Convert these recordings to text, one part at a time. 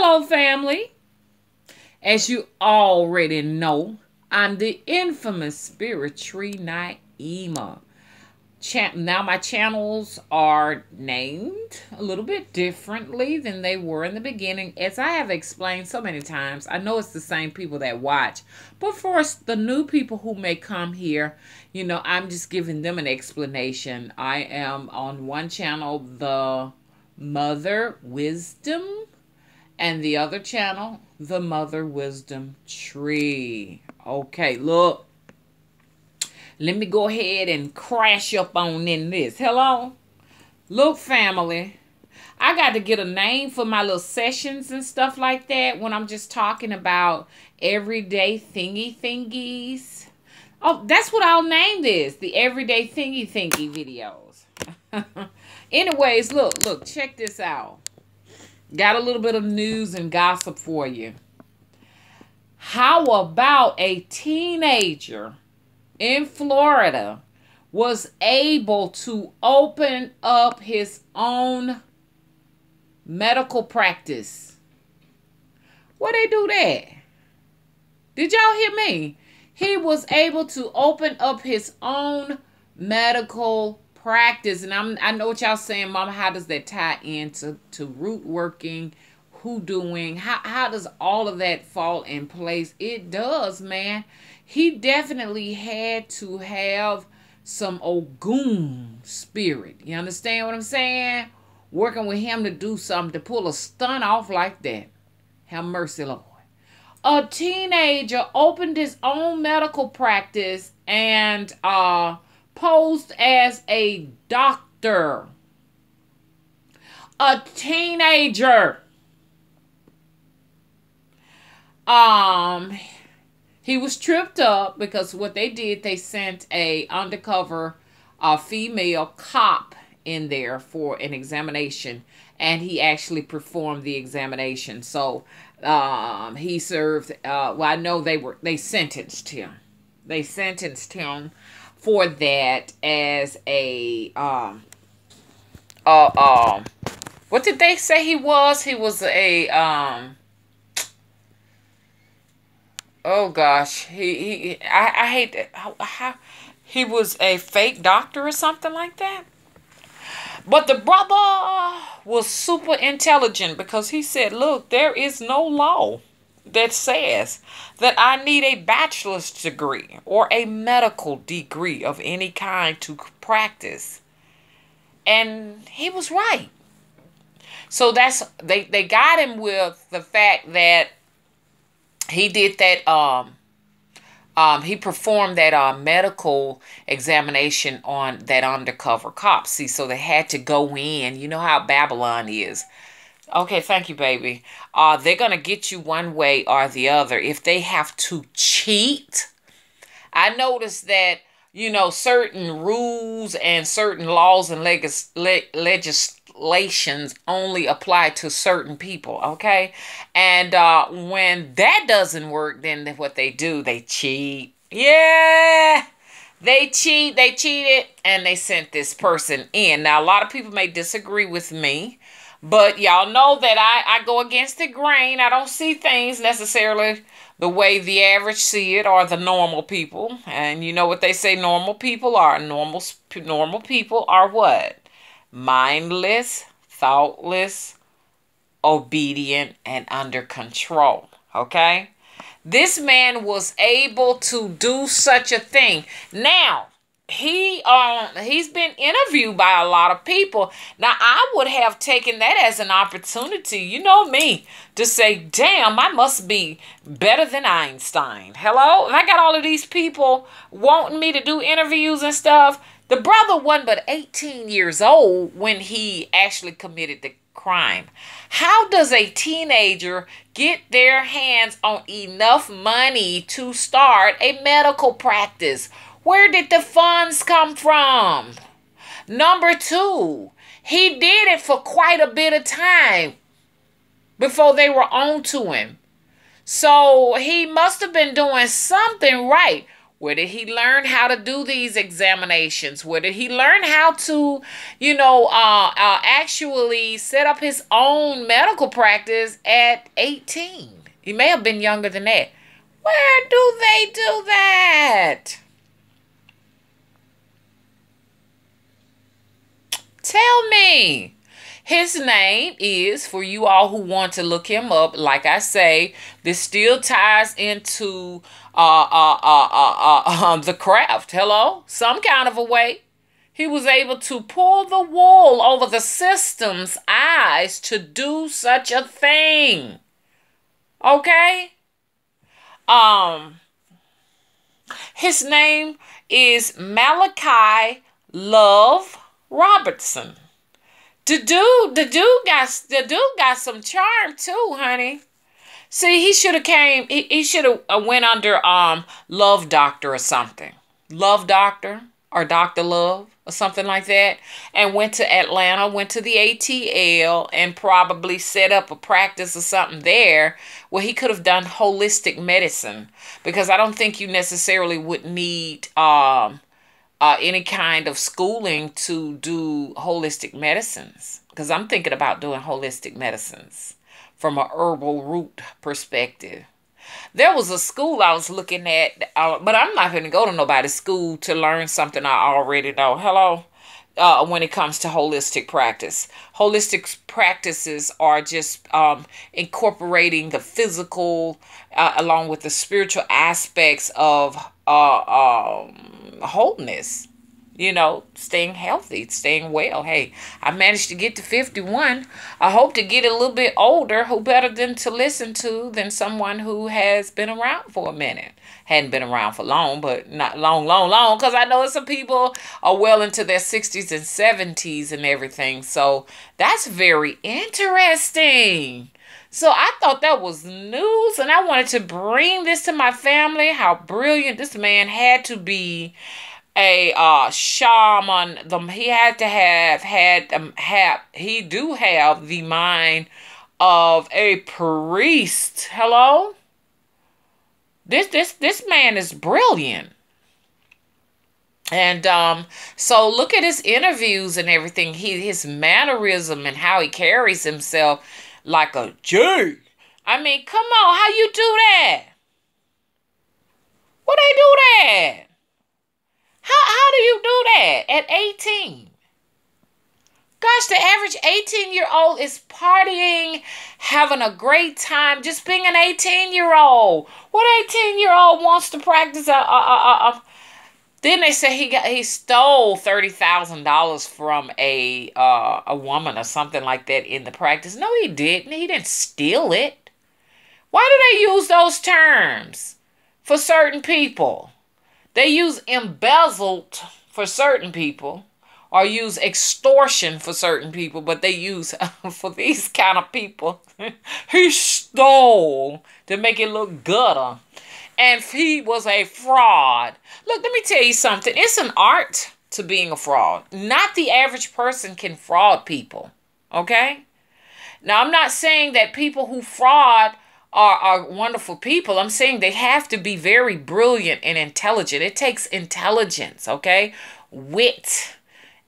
Hello, family. As you already know, I'm the infamous Spirit Tree Naima. Now my channels are named a little bit differently than they were in the beginning. As I have explained so many times, I know it's the same people that watch. But for the new people who may come here, I'm just giving them an explanation. I am on one channel, the Mother Wisdom, and the other channel, the Mother Wisdom Tree. Okay, look. Let me go ahead and crash up on in this. Hello? Look, family. I got to get a name for my little sessions and stuff like that when I'm just talking about everyday thingies. Oh, that's what I'll name this. The everyday thingy videos. Anyways, look, check this out. Got a little bit of news and gossip for you. How about a teenager in Florida was able to open up his own medical practice? Where they do that? Did y'all hear me? He was able to open up his own medical practice. And I know what y'all saying, Mama, how does that tie into root working, hoodooing? How does all of that fall in place? It does, man. He definitely had to have some Ogun spirit. You understand what I'm saying? Working with him to do something, to pull a stunt off like that. Have mercy, Lord. A teenager opened his own medical practice and posed as a doctor. A teenager. He was tripped up because what they did, they sent a undercover female cop in there for an examination, and he actually performed the examination. So he served, well, I know they sentenced him. They sentenced him for that as a, what did they say he was? He was a, oh gosh, I hate that. He was a fake doctor or something like that. But the brother was super intelligent because he said, look, there is no law that says that I need a bachelor's degree or a medical degree of any kind to practice. And he was right. So they got him with the fact that he did that, he performed that medical examination on that undercover cop. See, so they had to go in. You know how Babylon is. Okay, thank you, baby. They're going to get you one way or the other. If they have to cheat, I noticed that, certain rules and certain laws and legislations only apply to certain people, okay? And when that doesn't work, then what they do, they cheat. Yeah, they cheated, and they sent this person in. Now, a lot of people may disagree with me, but y'all know that I go against the grain. I don't see things necessarily the way the average see it or the normal people. And you know what they say normal people are? Normal people are what? Mindless, thoughtless, obedient, and under control. Okay? This man was able to do such a thing. Now, he's been interviewed by a lot of people. Now, I would have taken that as an opportunity, you know me, to say, damn, I must be better than Einstein. Hello? And I got all of these people wanting me to do interviews and stuff. The brother wasn't but 18 years old when he actually committed the crime. How does a teenager get their hands on enough money to start a medical practice? Where did the funds come from? Number two, he did it for quite a bit of time before they were on to him. So he must have been doing something right. Where did he learn how to do these examinations? Where did he learn how to, actually set up his own medical practice at 18? He may have been younger than that. Where do they do that? Tell me. His name is, for you all who want to look him up, like I say, this still ties into the craft. Hello? Some kind of a way. He was able to pull the wool over the system's eyes to do such a thing. Okay? His name is Malichi Love Robertson. The dude got some charm too, honey. See, he should have he should have went under Love Doctor or something. Love Doctor or Dr. Love or something like that, and went to Atlanta, went to the ATL, and probably set up a practice or something there where he could have done holistic medicine, because I don't think you necessarily would need any kind of schooling to do holistic medicines, because I'm thinking about doing holistic medicines from a herbal root perspective. There was a school I was looking at, but I'm not going to go to nobody's school to learn something I already know. Hello? When it comes to holistic practice. Holistic practices are just incorporating the physical along with the spiritual aspects of wholeness. Staying healthy, staying well. Hey, I managed to get to 51. I hope to get a little bit older. Who better than to listen to than someone who has been around for a minute? Hadn't been around for long, but not long, because I know some people are well into their 60s and 70s and everything. So that's very interesting. So I thought that was news, and I wanted to bring this to my family, how brilliant this man had to be. A shaman. He had to he do have the mind of a priest. Hello? This man is brilliant. And so look at his interviews and everything. His mannerism and how he carries himself like a G. I mean, come on, how you do that? What they do that? How do you do that at 18? Gosh, the average 18-year-old is partying, having a great time, just being an 18-year-old. What 18-year-old wants to practice Then they say he stole $30,000 from a woman or something like that in the practice. No, he didn't. He didn't steal it. Why do they use those terms for certain people? They use embezzled for certain people, or use extortion for certain people, but they use for these kind of people, he stole to make it look gooder. And he was a fraud. Look, let me tell you something. It's an art to being a fraud. Not the average person can fraud people. Okay? Now, I'm not saying that people who fraud are wonderful people. I'm saying they have to be very brilliant and intelligent. It takes intelligence, okay? Wit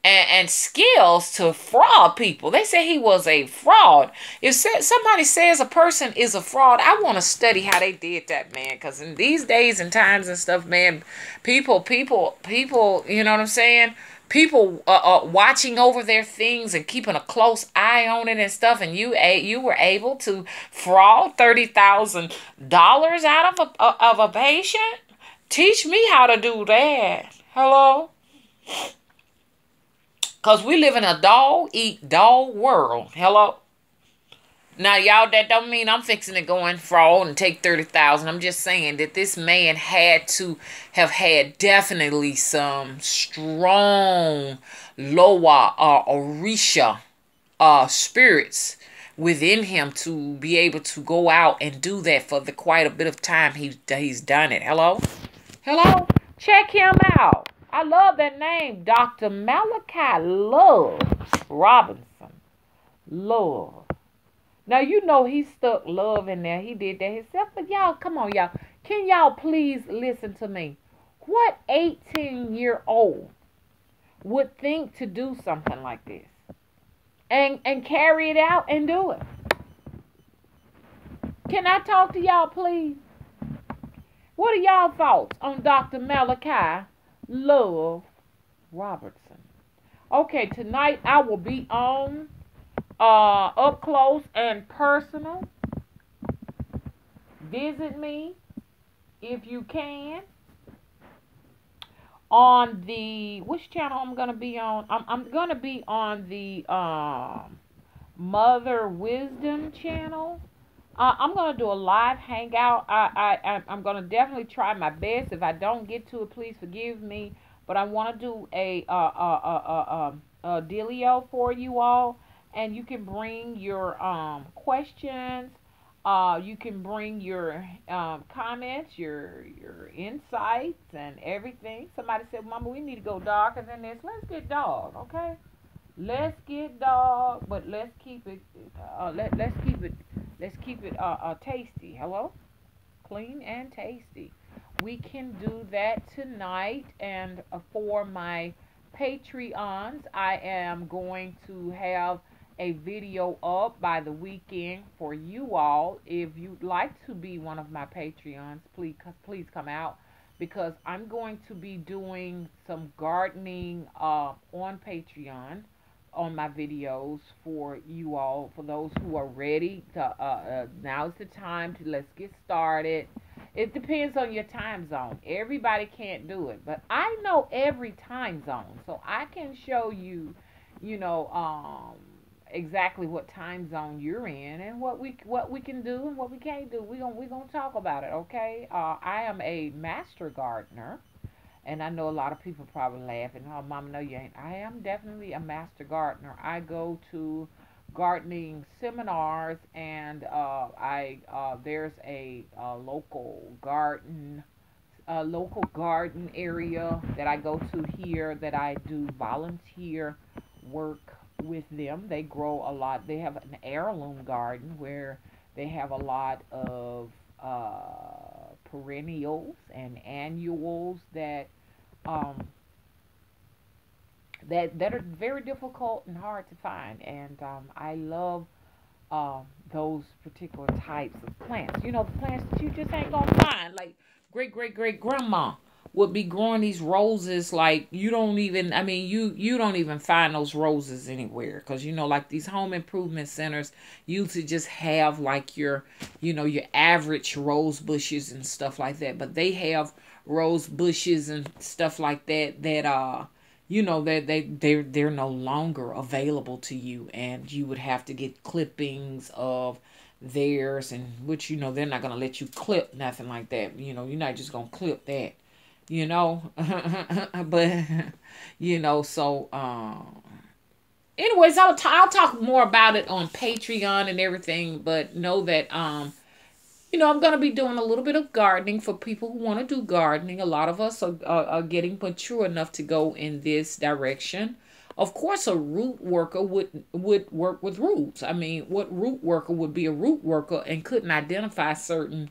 and skills to fraud people. They say he was a fraud. If somebody says a person is a fraud, I want to study how they did that, man. Because in these days and times and stuff, man, people, you know what I'm saying? People watching over their things and keeping a close eye on it and stuff, and you were able to fraud $30,000 out of a patient. Teach me how to do that. Hello? Because we live in a dog-eat-dog world. Hello? Now, y'all, that don't mean I'm fixing to go and fraud and take $30,000. I'm just saying that this man had to have had definitely some strong Loa or Orisha spirits within him to be able to go out and do that for the quite a bit of time he's done it. Hello? Hello? Check him out. I love that name, Dr. Malichi Love Robinson. Love. Now, you know he stuck love in there. He did that himself. But y'all, come on, y'all. Can y'all please listen to me? What 18-year-old would think to do something like this and carry it out and do it? Can I talk to y'all, please? What are y'all thoughts on Dr. Malichi Love Robertson? Okay, tonight I will be on up close and personal. Visit me if you can on the, which channel I'm gonna be on? I'm gonna be on the Mother Wisdom channel. I'm gonna do a live hangout. I'm gonna definitely try my best. If I don't get to it, please forgive me. But I want to do a dealio for you all, and you can bring your questions. You can bring your comments, your insights, and everything. Somebody said, "Mama, we need to go darker than this." Let's get dark, okay? Let's get dark, but let's keep it. Let's keep it tasty. Hello, clean and tasty. We can do that tonight. And for my Patreons, I am going to have a video up by the weekend for you all. If you'd like to be one of my Patreons, please come out, because I'm going to be doing some gardening on Patreon on my videos for you all, for those who are ready to now's the time to let's get started. It depends on your time zone. Everybody can't do it, but I know every time zone, so I can show you, exactly what time zone you're in and what we can do and what we can't do. We're gonna talk about it, okay? I am a master gardener. And I know a lot of people probably laughing, "Oh, Mama, no, you ain't." I am definitely a master gardener. I go to gardening seminars, and there's a local garden area that I go to here that I do volunteer work with them. They grow a lot. They have an heirloom garden where they have a lot of perennials and annuals that that are very difficult and hard to find, and I love those particular types of plants. The plants that you just ain't gonna find. Like great grandma would be growing these roses, like you don't even, you don't even find those roses anywhere, because like these home improvement centers usually just have like your average rose bushes and stuff like that, but they have rose bushes and stuff like that they're no longer available to you, and you would have to get clippings of theirs, and which they're not going to let you clip nothing like that. You're not just going to clip that, but so anyways, I'll talk more about it on Patreon and everything, but know that I'm going to be doing a little bit of gardening for people who want to do gardening. A lot of us are getting mature enough to go in this direction. Of course, a root worker would work with roots. What root worker would be a root worker and couldn't identify certain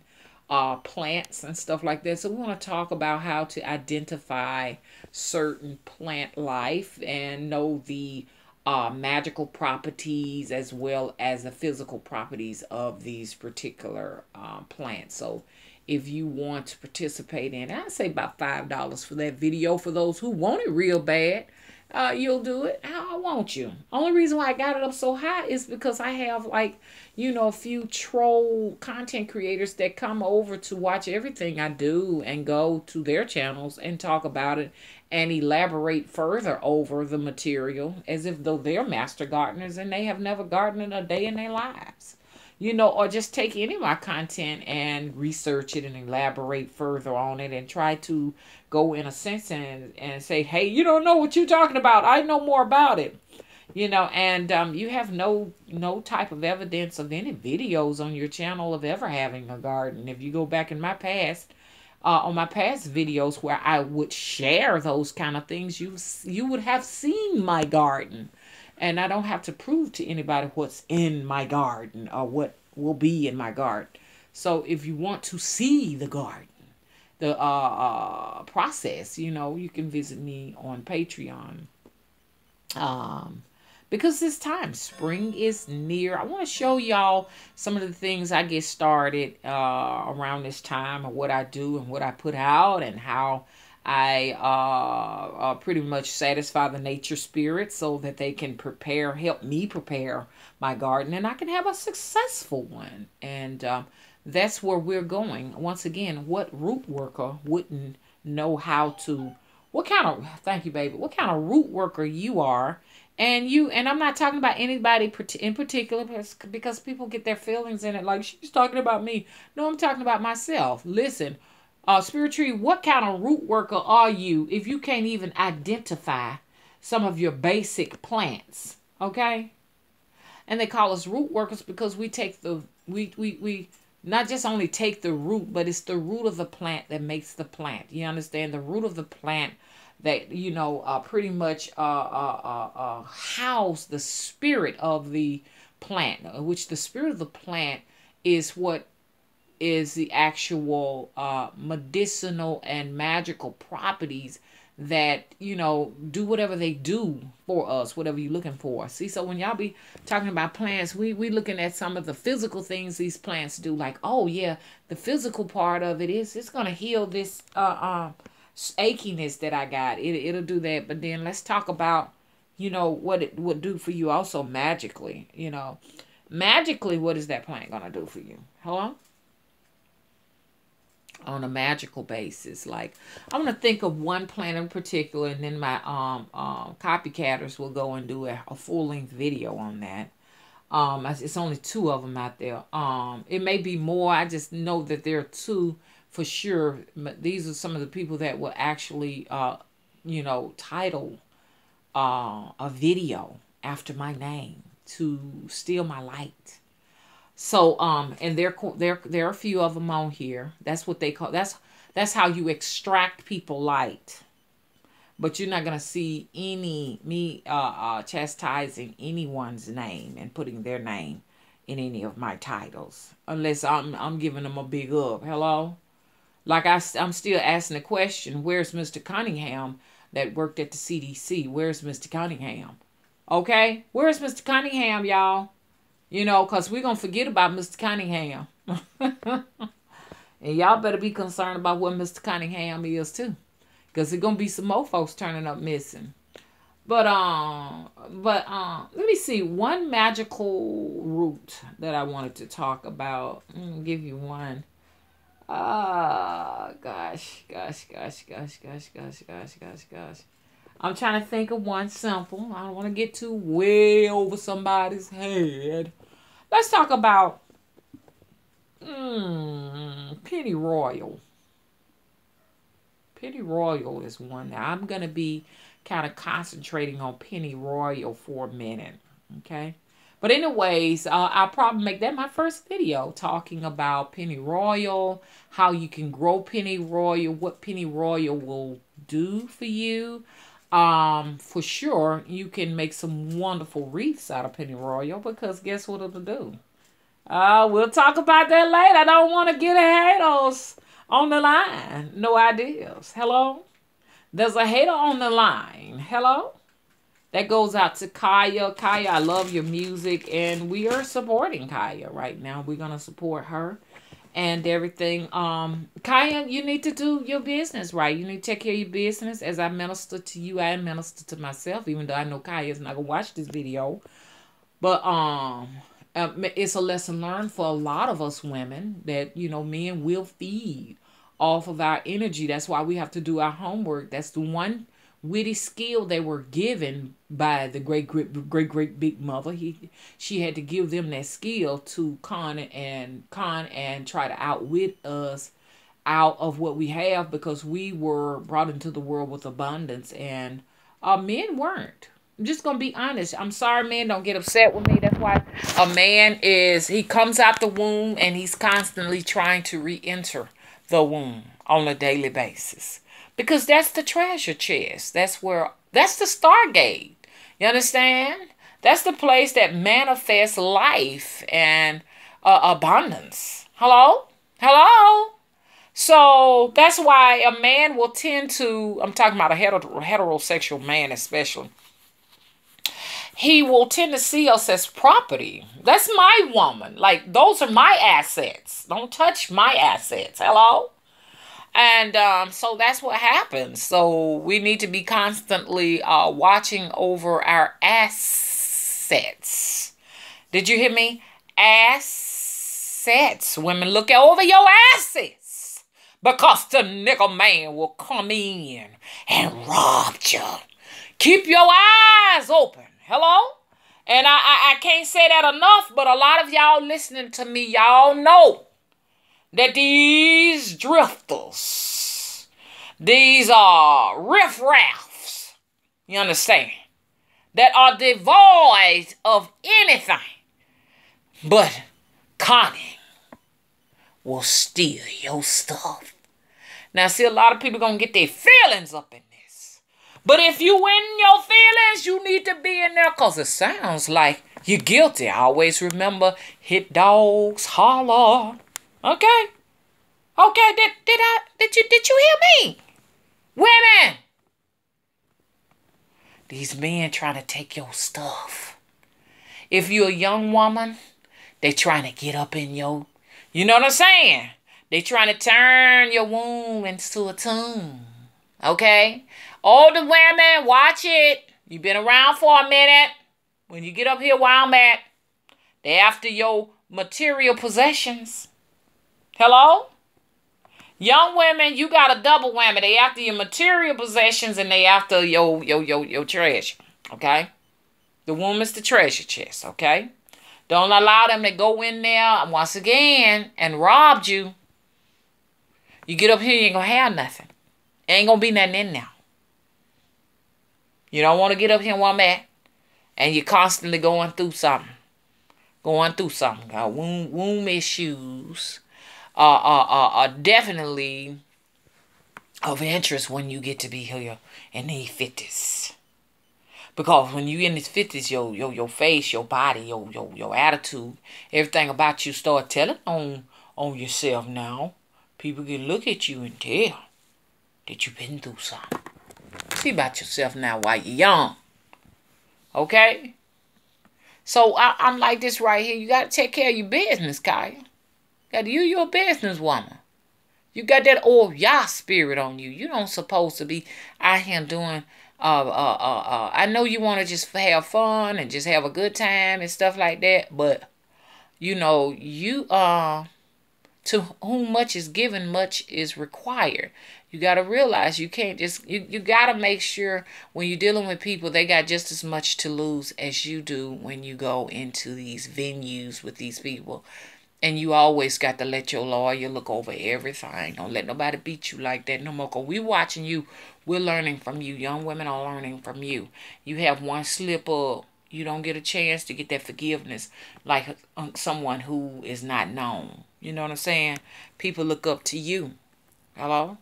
plants and stuff like that? So we want to talk about how to identify certain plant life and know the magical properties as well as the physical properties of these particular plants. So if you want to participate in, I'd say about $5 for that video. For those who want it real bad, you'll do it. How won't you? Only reason why I got it up so high is because I have a few troll content creators that come over to watch everything I do and go to their channels and talk about it and elaborate further over the material as if though they're master gardeners and they have never gardened a day in their lives. Or just take any of my content and research it and elaborate further on it and try to go in a sense and say, "Hey, you don't know what you're talking about. I know more about it." And you have no type of evidence of any videos on your channel of ever having a garden. If you go back in my past, on my past videos where I would share those kind of things, you would have seen my garden. And I don't have to prove to anybody what's in my garden or what will be in my garden. So if you want to see the garden, process, you can visit me on Patreon. Um, because this time, spring is near. I want to show y'all some of the things I get started around this time, and what I do and what I put out, and how I pretty much satisfy the nature spirit so that they can help me prepare my garden, and I can have a successful one. And that's where we're going. Once again, what root worker wouldn't know how to, thank you, baby, what kind of root worker you are. And I'm not talking about anybody in particular, because people get their feelings in it, like she's talking about me. No, I'm talking about myself. Listen, Spirit Tree, what kind of root worker are you if you can't even identify some of your basic plants? Okay? And they call us root workers because we take we not just only take the root, but it's the root of the plant that makes the plant. You understand? The root of the plant that, pretty much house the spirit of the plant, which the spirit of the plant is what is the actual medicinal and magical properties that, do whatever they do for us, whatever you're looking for. See, so when y'all be talking about plants, we looking at some of the physical things these plants do, like, oh yeah, the physical part of it is it's gonna heal this achiness that I got. It'll do that. But then let's talk about, what it would do for you also magically. Magically, what is that plant gonna do for you? Hello? On a magical basis. Like, I'm gonna think of one plant in particular, and then my copycatters will go and do a full-length video on that. It's only 2 of them out there. It may be more. I just know that there are 2 for sure. But these are some of the people that will actually title a video after my name, to steal my light. So, and there are a few of them on here. That's what they call, that's how you extract people light. But you're not going to see me chastising anyone's name and putting their name in any of my titles, unless I'm giving them a big up. Hello? Like I'm still asking the question, where's Mr. Cunningham that worked at the CDC? Where's Mr. Cunningham? Okay? Where's Mr. Cunningham, y'all? Because we're going to forget about Mr. Cunningham. And y'all better be concerned about what Mr. Cunningham is, too. Because there's going to be some more folks turning up missing. But let me see. One magical root that I wanted to talk about. I'm going to give you one. Gosh. I'm trying to think of one simple. I don't want to get too way over somebody's head. Let's talk about pennyroyal. Pennyroyal is one. Now, I'm going to be kind of concentrating on pennyroyal for a minute. Okay? But anyways, I'll probably make that my first video, talking about pennyroyal, how you can grow pennyroyal, what pennyroyal will do for you. For sure, you can make some wonderful wreaths out of pennyroyal, because guess what it'll do? We'll talk about that later. I don't want to get haters on the line. No ideas. Hello? There's a hater on the line. Hello? That goes out to Kaya. Kaya, I love your music, and we are supporting Kaya right now. We're going to support her and everything. Kaya, you need to do your business right. You need to take care of your business. As I minister to you, I minister to myself, even though I know Kaya's not going to watch this video. But it's a lesson learned for a lot of us women that, men will feed off of our energy. That's why we have to do our homework. That's the one witty skill they were given by the great big mother. She had to give them that skill to con and try to outwit us out of what we have, because we were brought into the world with abundance, and men weren't. I'm just gonna be honest. I'm sorry, men, don't get upset with me. That's why a man he comes out the womb and he's constantly trying to re-enter the womb on a daily basis. Because that's the treasure chest. That's the Stargate. You understand? That's the place that manifests life and abundance. Hello? Hello? So that's why a man will tend to, I'm talking about a heterosexual man especially, he will tend to see us as property. That's my woman. Like, those are my assets. Don't touch my assets. Hello? And so that's what happens. So we need to be constantly watching over our assets. Did you hear me? Assets. Women, look over your assets. Because the nigga man will come in and rob you. Keep your eyes open. Hello? And I can't say that enough, but a lot of y'all listening to me, y'all know that these drifters, these are riffraffs, you understand, that are devoid of anything but cunning, will steal your stuff. Now, see, a lot of people going to get their feelings up in this. But if you in your feelings, you need to be in there because it sounds like you're guilty. Always remember, hit dogs, holler. Okay? Okay, did you hear me? Women! These men trying to take your stuff. If you're a young woman, they trying to get up in your, you know what I'm saying? They trying to turn your womb into a tomb. Okay? Older women, watch it. You've been around for a minute. When you get up here where I'm at, they after your material possessions. Hello? Young women, you got a double whammy. They after your material possessions and they after your treasure. Okay? The woman's the treasure chest. Okay? Don't allow them to go in there once again and rob you. You get up here, you ain't gonna have nothing. Ain't gonna be nothing in there. You don't want to get up here where I'm at, and you're constantly going through something. Got womb issues are definitely of interest when you get to be here in these 50s. Because when you in these 50s, your face, your body, your attitude, everything about you start telling on yourself now. People can look at you and tell that you've been through something. See about yourself now while you're young. Okay? So I'm like this right here. You got to take care of your business, Kaya. You're a businesswoman. You got that old Yah spirit on you. You don't supposed to be out here doing, I know you want to just have fun and just have a good time and stuff like that. But, you know, to whom much is given, much is required. You got to realize you can't just, you got to make sure when you're dealing with people, they got just as much to lose as you do when you go into these venues with these people. And you always got to let your lawyer look over everything. Don't let nobody beat you like that no more. Because we watching you. We're learning from you. Young women are learning from you. You have one slip up. You don't get a chance to get that forgiveness like someone who is not known. You know what I'm saying? People look up to you. Hello?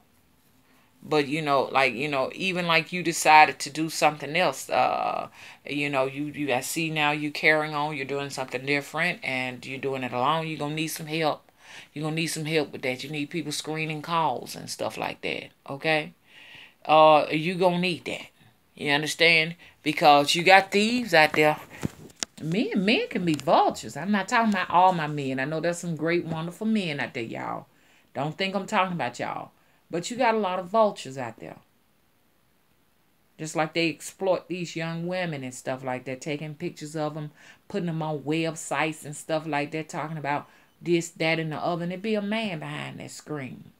But, even like you decided to do something else. I see now you carrying on. You're doing something different and you're doing it alone. You're going to need some help. You're going to need some help with that. You need people screening calls and stuff like that. Okay? You're going to need that. You understand? Because you got thieves out there. Men can be vultures. I'm not talking about all my men. I know there's some great, wonderful men out there, y'all. Don't think I'm talking about y'all. But you got a lot of vultures out there. Just like they exploit these young women and stuff like that. Taking pictures of them. Putting them on websites and stuff like that. Talking about this, that, and the other. And there be a man behind that screen.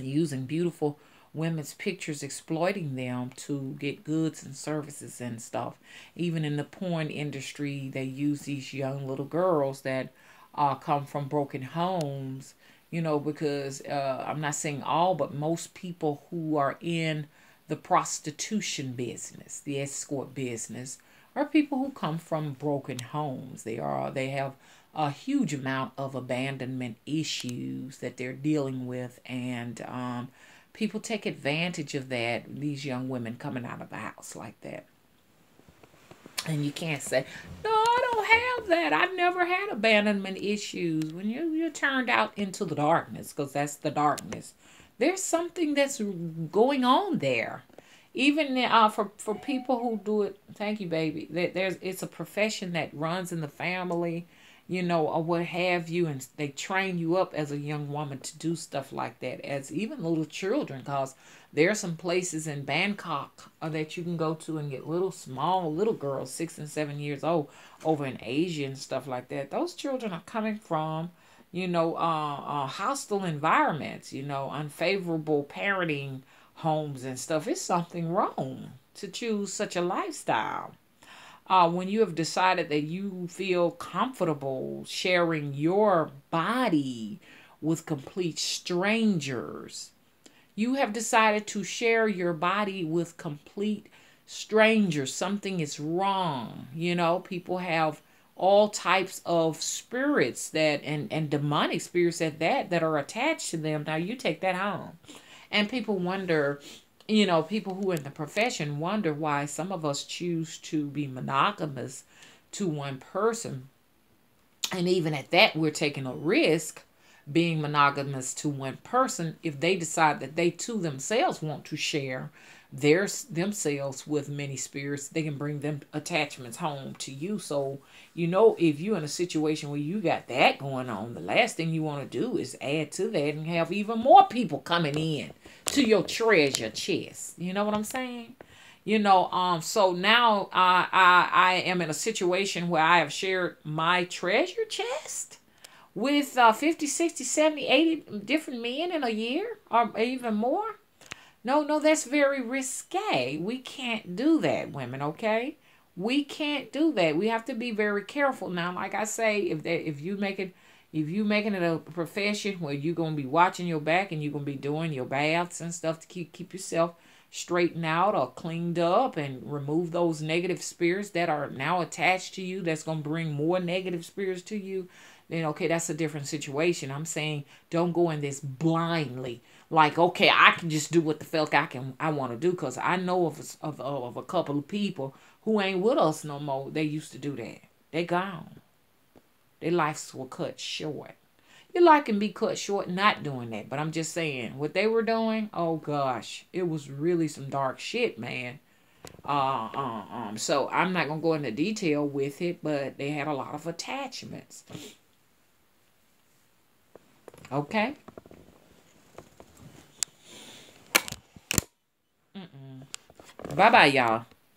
Using beautiful women's pictures, exploiting them to get goods and services and stuff. Even in the porn industry, they use these young little girls that come from broken homes. Because I'm not saying all, but most people who are in the prostitution business, the escort business, are people who come from broken homes. They have a huge amount of abandonment issues that they're dealing with, and people take advantage of that, these young women coming out of the house like that. And you can't say, no, I don't have that. I've never had abandonment issues. When you're turned out into the darkness, because that's the darkness, there's something that's going on there. Even for people who do it, thank you, baby. That there's it's a profession that runs in the family, or what have you, and they train you up as a young woman to do stuff like that, as even little children, because there are some places in Bangkok that you can go to and get little girls, 6 and 7 years old, over in Asia and stuff like that. Those children are coming from, hostile environments, unfavorable parenting homes and stuff. It's something wrong to choose such a lifestyle. When you have decided that you feel comfortable sharing your body with complete strangers, you have decided to share your body with complete strangers. Something is wrong. People have all types of spirits and demonic spirits that are attached to them. Now you take that home. And people wonder, people who are in the profession wonder why some of us choose to be monogamous to one person. And even at that, we're taking a risk being monogamous to one person if they decide that they too themselves want to share themselves with many spirits. They can bring them attachments home to you. So if you're in a situation where you got that going on, the last thing you want to do is add to that and have even more people coming in to your treasure chest. You know what I'm saying? So now I am in a situation where I have shared my treasure chest with 50, 60, 70, 80 different men in a year or even more. No, that's very risque. We can't do that, women, okay? We can't do that. We have to be very careful. Now, like I say, if you making it a profession where you're gonna be watching your back and you're gonna be doing your baths and stuff to keep yourself straightened out or cleaned up and remove those negative spirits that are now attached to you, that's gonna bring more negative spirits to you, then okay, that's a different situation. I'm saying don't go in this blindly. Like, okay, I can just do what the fuck I want to do, because I know of a couple of people who ain't with us no more. They used to do that. They gone. Their lives were cut short. Your life can be cut short not doing that. But I'm just saying, what they were doing, oh gosh, it was really some dark shit, man. So I'm not gonna go into detail with it, but they had a lot of attachments. Okay. Bye bye, y'all.